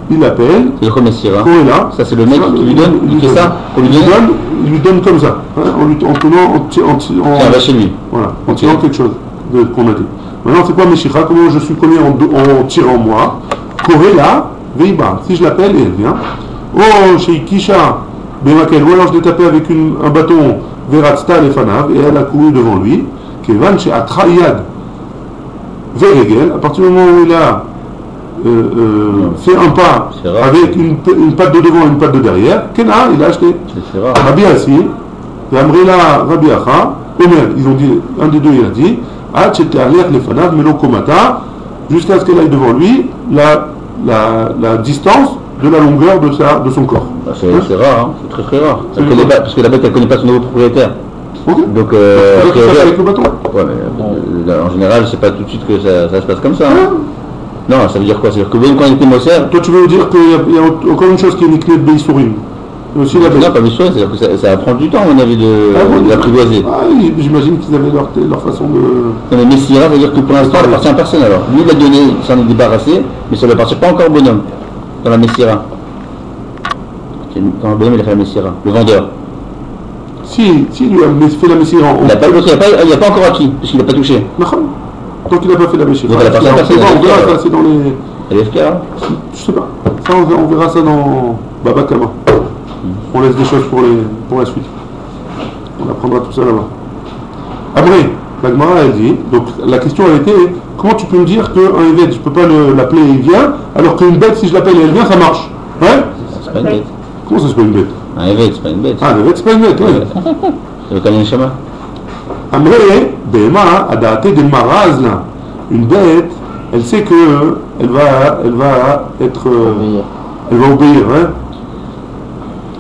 il l'appelle. C'est quoi Messira? Corée là. Ça c'est le mec qui lui donne. Il fait ça? Il lui donne comme ça. Hein? En tenant. Ça va chez lui. Voilà. En tirant quelque chose qu'on a dit. Maintenant c'est quoi Meshira? Comment je suis connu en tirant moi? Corée là. Veiba. Si je l'appelle et elle vient. Oh, chez Kisha. Bemakel. Ou alors je l'ai tapé avec un bâton. Veratsta Lefanav, et elle a couru devant lui. Kevan chez Atrayad Veregel, à partir du moment où il a fait un pas avec une patte de devant et une patte de derrière, Kena, il a acheté. Rabbi Assi, et Amrila Rabbi Acha, Omer, ils ont dit, un des deux il a dit, Lefanav Melo Komata, jusqu'à ce qu'elle aille devant lui, la distance de la longueur de son corps. C'est rare, hein? C'est très rare. Parce que la bête elle connaît pas son nouveau propriétaire. Okay. Donc avec le bâton. Ouais, mais en général c'est pas tout de suite que ça se passe comme ça. Hein? Non, ça veut dire quoi? Ça veut dire que même quand il était Moser. Toi tu veux dire qu'il y a encore une chose qui est une clé de Beisourim. Aussi la bête. Non, pas Beisourim, c'est-à-dire que ça prend du temps à mon avis de l'apprivoiser. Ah, j'imagine qu'ils avaient leur façon de. Non mais Messira, ça veut dire que pour l'instant elle appartient à personne alors. Lui il l'a donné, il s'en est débarrassé, mais ça ne lui appartient pas encore au bonhomme. Dans la Messira. Quand le bonhomme il a fait la Messira, le vendeur. Si il lui a fait la Messira il n'a pas encore acquis, parce qu'il n'a pas touché. Donc il n'a pas fait la Messira. Donc elle appartient à personne. On verra ça, c'est dans les. Elle est FK, hein? Je sais pas. Ça on verra ça dans Baba Kama. On laisse des choses pour la suite. On apprendra tout ça là-bas. Après, la Gemara elle dit, donc la question elle était, comment tu peux me dire qu'un évêque, je ne peux pas l'appeler et il vient, alors qu'une bête, si je l'appelle et elle vient, ça marche? Ouais? C'est pas une bête. Comment ça c'est pas une bête? Un évêque, c'est pas une bête. Ah, un évêque, c'est pas une bête, oui. C'est le Kanyan Shama. Amré, Bema, Adate de Maraz, là. Une bête, elle sait que elle va être. Elle va obéir, hein.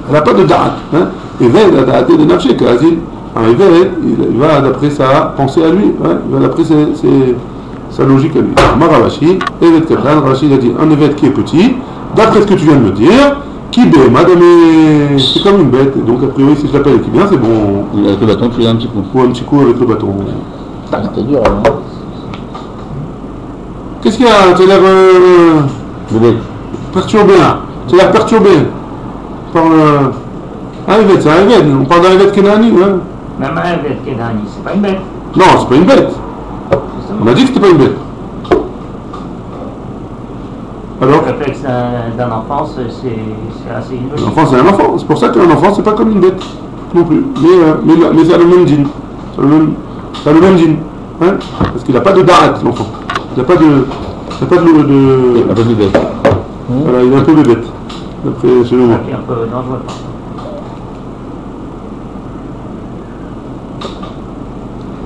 Elle n'a pas de date, hein. Évêque, Adate de Nafshé, Kazil. Un évêque, il va d'après sa pensée à lui, hein. Il va d'après sa logique à lui. Maravashi, évêque Katan, Rachid a dit un évêque qui est petit, d'après ce que tu viens de me dire, qui madame, c'est comme une bête, donc a priori si je l'appelle et qu'il vient, c'est bon. Avec le bâton, tu lui donnes un petit coup. Ou un petit coup avec le bâton. C'était dur, hein. Qu'est-ce qu'il y a? Tu as l'air perturbé. Tu as l'air perturbé par un évêque, c'est un évêque. On parle d'un évêque Kenani, ouais. Même un évêque Kenani, c'est pas une bête. Non, c'est pas une bête. On a dit que c'était pas une bête. Alors? Le réflexe d'un enfant, c'est assez illogique. L'enfant, c'est un enfant. C'est pour ça qu'un enfant, c'est pas comme une bête non plus. Mais ça a le même djinn. Ça a le même djinn. Hein? Parce qu'il n'a pas de da'at, l'enfant. Il n'a pas de. Un peu plus bête. Voilà, il est un peu bébête. D'après chez nous. C'est un peu dangereux.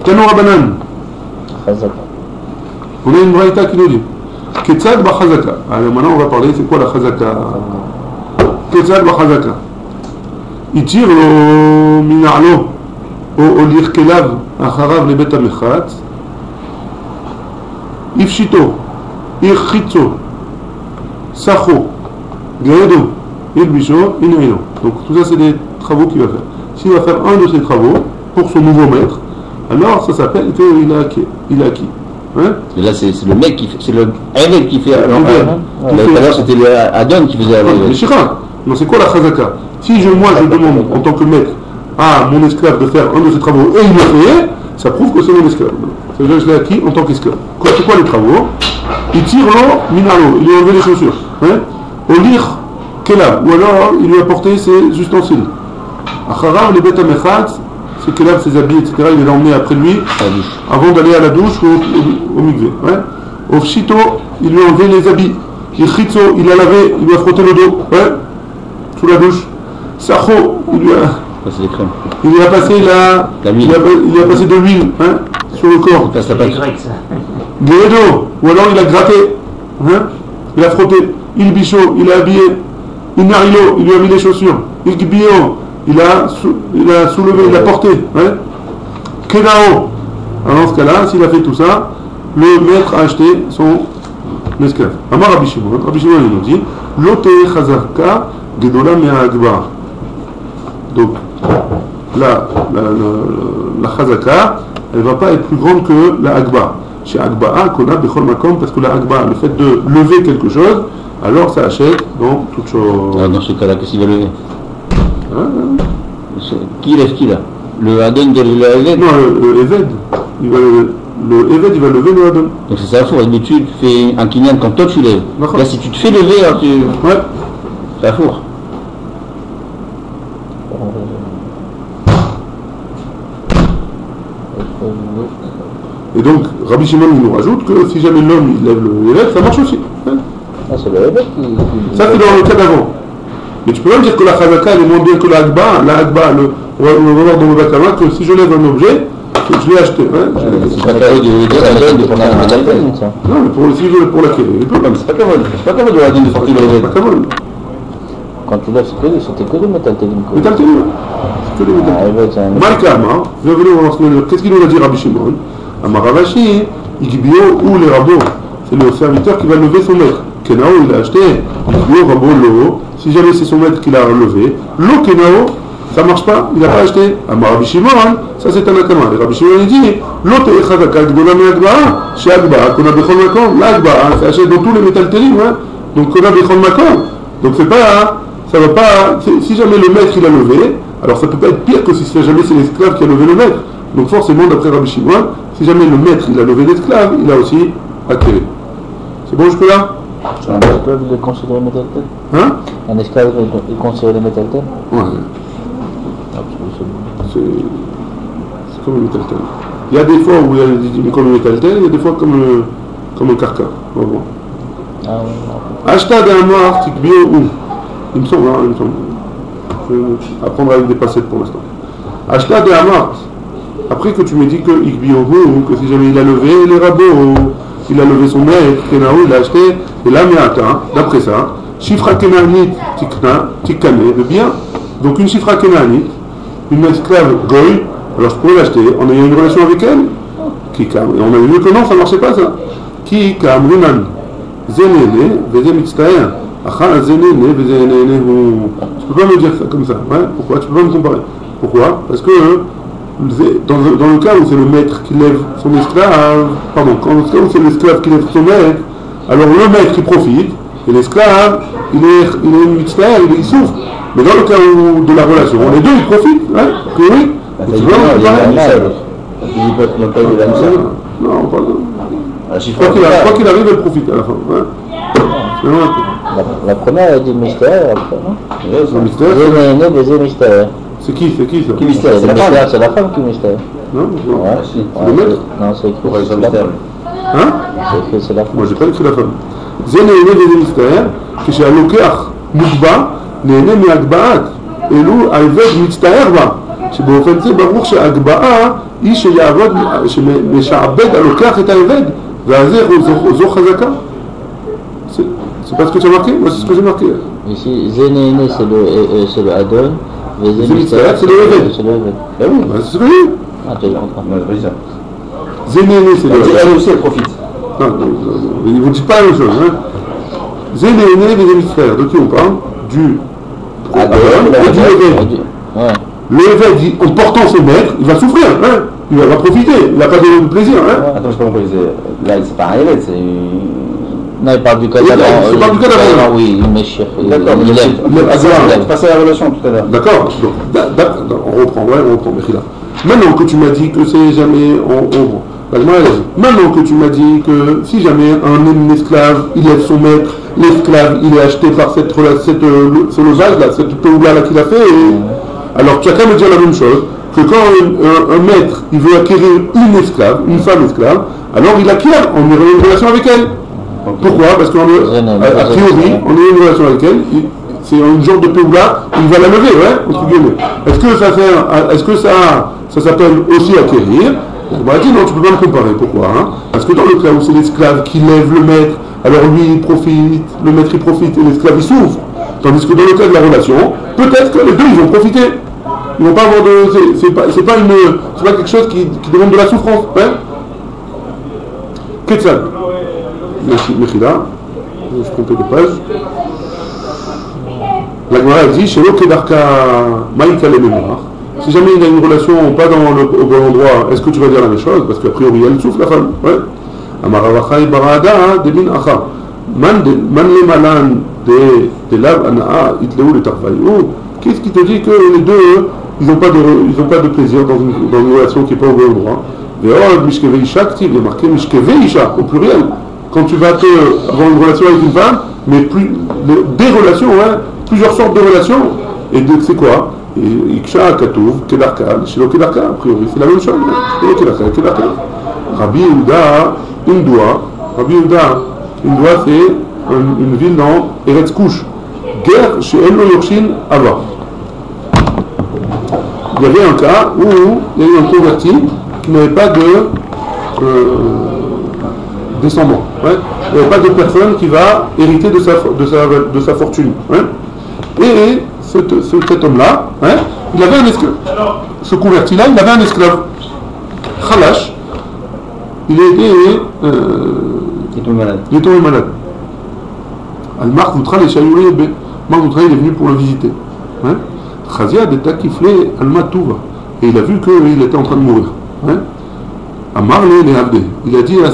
Tano Rabanan. On a une braïta qui nous dit Ketzad ba chazaka. Alors maintenant on va parler, c'est quoi la chazaka? Ketzad ba chazaka. Il tire au mina'lo, au lirkelav, acharav le bet amechat, Ifshito, Irchitso, Sacho, Gredo, Ilbisho, Ineino. Donc tout ça c'est des travaux qu'il va faire. S'il va faire un de ces travaux pour son nouveau maître, alors ça s'appelle qu'il a acquis. Il a acquis. Hein? Et là c'est le mec qui fait, c'est le Eved qui fait. Tout à l'heure c'était le Adon qui faisait le Shira. Non, c'est quoi la Chazaka? Si moi je demande en tant que maître à mon esclave de faire un de ces travaux et il le fait, ça prouve que c'est mon esclave. C'est-à-dire que je l'ai acquis en tant qu'esclave. C'est quoi les travaux? Il tire l'eau, minalo, il lui a enlevé les chaussures. Hein? Au lire, Kelab, ou alors il lui a porté ses ustensiles. Acharav, les bêtes amechat, c'est Kelab, ses habits, etc. Il les a emmenés après lui, avant d'aller à la douche ou au mikvé. Ouais? Au Fshito, il lui a enlevé les habits. Irchitso, il l'a lavé, il lui a frotté le dos. Ouais? Sous la douche. Sacho, il lui a passé il a passé de l'huile, hein, sur le corps. Guédo, ou alors il a gratté, hein, il a frotté. Il bicho, il a habillé. Il narilo, il lui a mis les chaussures. Il gbio, il a soulevé, il a porté. Hein. Kenao. Alors dans ce cas-là, s'il a fait tout ça, le maître a acheté son esclave. Amar Rabbi Shimon, il nous dit Lote Chazaka Gedola Mea Agbar. Donc, la Chazaka, elle ne va pas être plus grande que la Agba. Chez Agba'a, qu'on a Bechol Makom, parce que la Agba, le fait de lever quelque chose, alors ça achète dans toute chose. Alors dans ce cas-là, qu'est-ce qu'il va lever? Qui lève qui là? Le Adon de l'Eved? Non, le Eved. Le Eved, il va lever le Adon. Donc c'est ça, mais tu fais un kinyan quand toi tu lèves. Là, si tu te fais lever, alors tu. Ouais. C'est un four. Et donc, Rabbi Shimon nous rajoute que si jamais l'homme il lève le Eved, ça marche aussi. Hein? Ah, c'est le Eved qui. Ça, c'est dans le cas d'avant. Mais tu peux même dire que la Chazaka elle est moins bien que la Agba. La Agba, on va voir dans le Bakama que si je lève un objet, je l'ai acheté. Hein? C'est pas capable de pour un métal. Non, mais pour la Kévé. C'est pas capable de Adon de sortir le Eved. C'est pas capable. Quand tu lèves, c'était que des métal télim. Métal télim, c'est que des métal télim. Malkama, qu'est-ce qu'il nous a dit Rabbi Shimon? Amaravashi, Igbio ou les rabots. C'est le serviteur qui va lever son maître. Kenao, il a acheté. Igbio, rabot, lo. Si jamais c'est son maître qui l'a levé, lo Kenao, ça marche pas, il n'a pas acheté. Amarabi Shimon, ça c'est un akama. Et Rabbi Shimon il dit, lo te echazaka, gdola me agba'a, chez agba'a, qu'on a bechol makom. Là, agba'a, c'est acheté dans tous les métal télim, hein. Donc qu'on a bechol makom. Donc c'est pas, ça va pas, si jamais le maître il a levé, alors ça peut pas être pire que si jamais c'est l'esclave qui a levé le maître. Donc forcément, d'après Rabbi Shimon, si jamais le maître il a levé l'esclave, il a aussi acquéré. C'est bon jusque-là? Un esclave il est considéré métal tel? Hein? Un esclave est considéré métal tel? Ouais. Ah, c'est comme le métal tel. Il y a des fois où il est comme le métal tel, il y a des fois comme le carca. On va voir. Ah oui. Acheta d'un noir, tikbio ou. Il me semble, hein, il me semble. Je vais apprendre avec des passettes pour l'instant. Acheta d'un noir. Après que tu me dis que Ikbiohu, que si jamais il a levé les rabots, il a levé son maître, Kenao, il a acheté, et là, Meata, d'après ça, Shifra Kenanit, Tikkane, de bien. Donc une Shifra Kenanit, une esclave Goy, alors je pourrais l'acheter en ayant une relation avec elle. Kikam, et on a vu que non, ça ne marchait pas ça. Kikam, Rinan, Zenene, Veze Mitztaer, Acha Zenene, Veze Nene, tu peux pas me dire ça comme ça, ouais? Pourquoi? Tu peux pas me comparer. Pourquoi? Parce que dans le cas où c'est le maître qui lève son esclave, pardon, dans le cas où c'est l'esclave qui lève son maître, alors le maître il profite, et l'esclave, il est mitzvah, il souffre. Mais dans le cas où, de la relation, les deux ils profitent, hein, que oui. Non, pas quoi qu'il arrive, elle profite à la fin. Hein. La première elle dit mystère, après, non? C'est un mystère. Baiser mystère. C'est qui ça? Qui mystère? C'est la femme qui mystère. Non, ouais, c'est le maître. Non, c'est écrit. C'est la femme. Hein? C'est écrit, c'est la femme. Moi j'ai pas écrit la femme. Zéné des mystères, que j'ai alloquer mukba, néné mi agbaat, elou ayved mitztaer ba. שבאופן זה ברוך שההגבהה היא שיעבוד, שמשעבד הלוקח את העבד, ועל זה זו חזקה. C'est pas ce que tu as marqué? Moi c'est ce que j'ai marqué. Ici, Zénéné c'est le Adon, Zémistère c'est le Eved. C'est le Eved. Ben oui, c'est ce que j'ai dit. Ah, tu as dit. Zénéné c'est le Eved. Elle aussi elle profite. vous ne dites pas la même chose. Hein. Zéléné des hémisphères. De qui on parle? Du Adon et du Évêque. Ouais. L'évêque dit, en portant son maître, il va souffrir, hein. Il va profiter, il n'a pas de plaisir. Hein. Attends, je pas compris. Là, c'est pas un évêque, c'est. Non, il parle du cas Oui, d'avant. il parle du cas d'avant. Oui, il méchir. D'accord, Il lève. tu passais à la relation tout à l'heure. D'accord. Donc, on reprend, Mechila. Maintenant que tu m'as dit que c'est jamais. Maintenant que tu m'as dit que si jamais un esclave, il lève son maître, l'esclave, il est acheté par ce levage-là, cette peoula-là qu'il a fait, alors tu as qu'à me dire la même chose, que quand un maître, il veut acquérir une esclave, une femme esclave, alors il acquiert, on est en relation avec elle. Okay. Pourquoi? Parce qu'à priori, on est en relation avec elle, c'est un genre de peoula, il va la lever, ouais, entre guillemets. Est-ce que ça s'appelle aussi acquérir? On m'a dit non, tu ne peux pas me comparer. Pourquoi? Parce que dans le cas où c'est l'esclave qui lève le maître, alors lui il profite, le maître il profite et l'esclave il souffre. Tandis que dans le cas de la relation, peut-être que les deux ils vont profiter. Ils vont pas avoir de. C'est pas quelque chose qui demande de la souffrance. Hein? Quetzal. Mechila. Je me trompé de page. La Gemara dit chez l'Okedarka Maïka les mémoires. Si jamais il y a une relation pas au bon endroit, est-ce que tu vas dire la même chose? Parce qu'a priori, elle souffre, la femme. Ouais. Amaravachai barada de min acha. Man le malan de lav anaa itleu le tarvaïou. Qu'est-ce qui te dit que les deux, ils n'ont pas de plaisir dans une relation qui n'est pas au bon endroit? Ve'od mishkeveisha active, il est marqué mishkeveisha au pluriel. Quand tu vas avoir une relation avec une femme, mais des relations, ouais, plusieurs sortes de relations. Et c'est quoi? Iksha Katouv, Kedarka, Shilo Kedarka, a priori c'est la même chose. Shilo Kedarka, Kedarka. Rabbi Yehuda, Indua c'est une ville dans Eretz Kush. Guerre chez Elo Yorshin Ava. Il y avait un cas où il y a eu un converti qui n'avait pas de descendant. Ouais. Il n'y avait pas de personne qui va hériter de sa fortune. Ouais. Et cet homme-là, hein, il avait un esclave. Ce converti-là, il avait un esclave. Khalash. Il est tombé malade. Al-Mark Voutra, les Chayoulé, Mark Voutra, il est venu pour le visiter. Khazia de Takifle Al-Matouva. Et il a vu qu'il était en train de mourir. Amar le Abdé. Il a dit à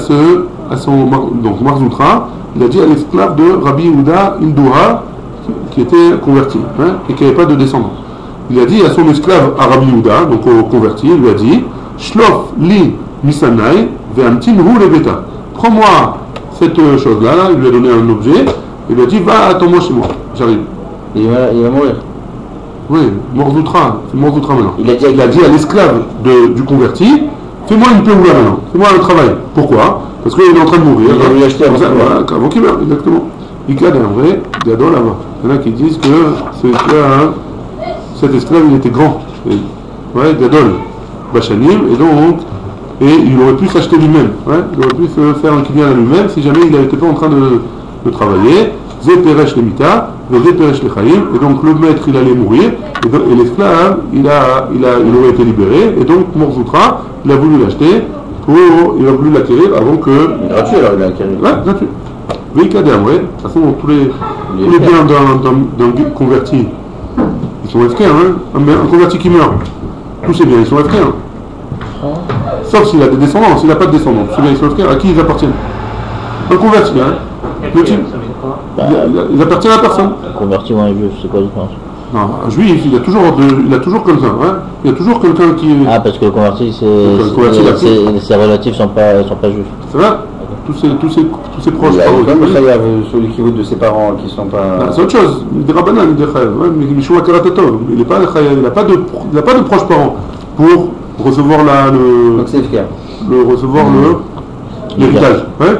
son. Donc Mark Voutra, il a dit à l'esclave de Rabbi Yehuda Indouha, qui était converti, hein, et qui n'avait pas de descendant. Il a dit à son esclave Rabbi Yehuda, donc au converti, il lui a dit Shlof li misanai ve'amtin hu lebeta. Prends-moi cette chose-là, il lui a donné un objet, il lui a dit va, attends-moi chez moi, j'arrive. Il va mourir. Oui, Morzoutra, c'est Morzoutra maintenant. Il a dit à l'esclave du converti fais-moi une peoula maintenant, fais-moi un travail. Pourquoi? Parce qu'il est en train de mourir. Il a voulu acheter avant qu'il meure, exactement. Ika d'un vrai, Gadol là-bas. Il y en a qui disent que cet esclave il était grand. Ouais, Gadol, Bachanim, et il aurait pu s'acheter lui-même. Ouais, il aurait pu se faire un kinyan à lui-même si jamais il n'était pas en train de travailler. Zé Peresh les Mita, Zé Peresh les Chaim, et donc le maître il allait mourir, et l'esclave il aurait été libéré, et donc Morzoutra il a voulu l'acheter, il a voulu l'acquérir avant que. Gratuit alors il a acquéri. Ouais, gratuit. Veikadam, ouais. De toute façon, tous les biens d'un converti, ils sont FK, hein. Un converti qui meurt, tous ces biens, ils sont FK. Hein. Sauf s'il a des descendants. S'il n'a pas de descendants, tous ces biens, ils sont FK. À qui ils appartiennent? Un converti, hein. Le type. Ils appartiennent à personne. Converti ou un juif, c'est quoi la différence? Non, un juif, il a toujours comme ça, hein. Il y a toujours quelqu'un qui. Ah, parce que le converti, ses relatifs sont pas juifs. C'est vrai? Tous ses proches. Comme ça, il y a celui qui vote de ses parents qui sont pas. C'est autre chose. Des rabanan, des chayav. Mais Mishua Karatato, il n'a pas de proches parents pour recevoir Donc c'est FK. l'héritage. Ouais.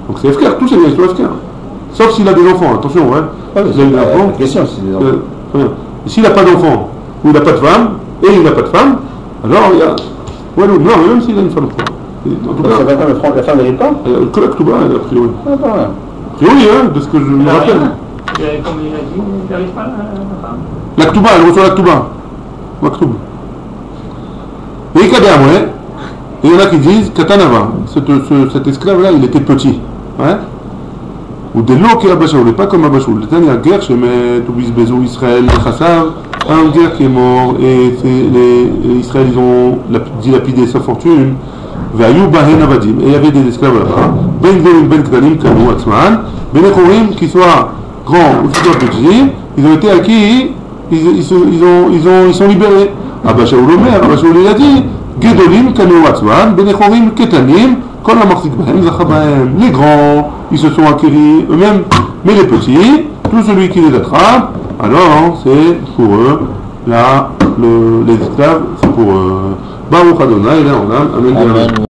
Donc c'est FK, tous ces biens sont FK. Sauf s'il a des enfants, attention, ouais. S'il a des enfants. Question, c'est des enfants. S'il n'a pas d'enfants, ou il n'a pas de femme, et il n'a pas de femme, alors il y a. Ouais, non, même s'il a une femme. En tout cas, la femme n'hérite pas? Que la Ktouba, a priori. Ah, pas rien. A priori, hein, de ce que je me rappelle. Comme il a dit, il n'arrive pas la femme. La Ktouba, elle reçoit la Ktouba. Ma Ktouba. Et Kadam, ouais. Et il y en a qui disent Katanava, cet esclave-là, il était petit. Ouais. Ou des lots qui Abba Shaul, pas comme Abba Shaul. Il y a une guerre chez Toubis Bezou, Israël, Chassav, un guerre qui est mort, et les Israël, ils ont dilapidé sa fortune. Vayou Bahen Avadim, et il y avait des esclaves là-bas. Ben Gorim, Ben Kdanim, Kanou, Atzman, Ben Echorim, qui soient grands ou qui soient petits, ils ont été acquis, ils sont libérés. Abba Shaul Omer, Abba Shaul il a dit, Gedolim, Kanou, Atzman, Ben Echorim, Ketanim, Kol Amarzik Bahem, Zachabahem. Les grands, ils se sont acquéris eux-mêmes, mais les petits, tout celui qui les attrape, alors c'est pour eux, là, les esclaves, c'est pour eux. Baruch Adonai, Amen.